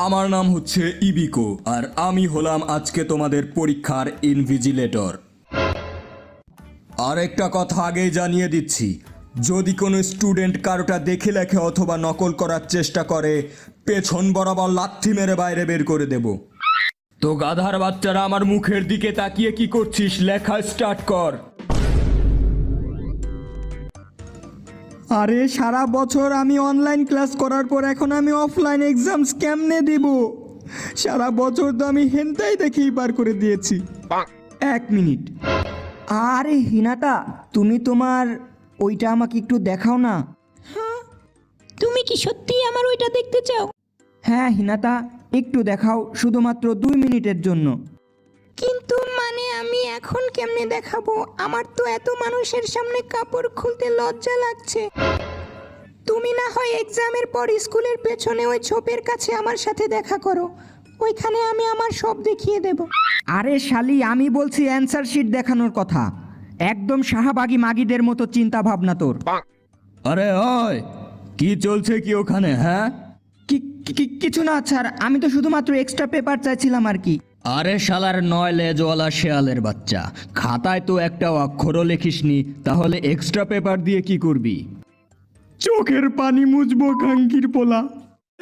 আমার নাম হচ্ছে ইবিকো আর আমি হলাম আজকে তোমাদের পরীক্ষার ইনভিজিলেটর। আর একটা কথা আগেই জানিয়ে দিচ্ছি, যদি কোনো স্টুডেন্ট কারোটা দেখে লেখে অথবা নকল করার চেষ্টা করে পেছন বরাবর লাথি মেরে বাইরে বের করে দেব। তো গাধার বাচ্চারা আমার মুখের দিকে তাকিয়ে কি করছিস, লেখা স্টার্ট কর। আরে সারা বছর আমি অনলাইন ক্লাস করার পর এখন আমি অফলাইন এক্সামস কেমনে দিব? সারা বছর তো আমি হেনতাই দেখেই পার করে দিয়েছি। 1 মিনিট। আরে হিনাতা, তুমি তোমার ওইটা আমাকে একটু দেখাও না। তুমি কি সত্যিই আমার ওইটা দেখতে চাও? হ্যাঁ হিনাতা, একটু দেখাও, শুধুমাত্র 2 মিনিটের জন্য। কিন্তু মানে আমি এখন কেমনে দেখাবো? আমার তো এত মানুষের সামনে কাপড় খুলতে লজ্জা লাগছে। তুমি না হয় এক্সামের পর স্কুলের পেছনে ওই ছোপের কাছে আমার সাথে দেখা করো, ওইখানে আমি আমার সব দেখিয়ে দেব। আরে শালি, আমি বলছি অ্যান্সার শিট দেখানোর কথা। একদম শাহবাগী মাগিদের মতো চিন্তা ভাবনা তোর। আরে ওই কি চলছে কি ওখানে? হ্যাঁ, কিছু না স্যার, আমি তো শুধুমাত্র এক্সট্রা পেপার চাইছিলাম আর কি। আরে শালার 9 লেজওয়ালা শেয়ালের বাচ্চা, খাতায় তো একটা অক্ষরও লেখিসনি, তাহলে এক্সট্রা পেপার দিয়ে কি করবি? চোখের পানি মুছবো কাঙ্কির পোলা।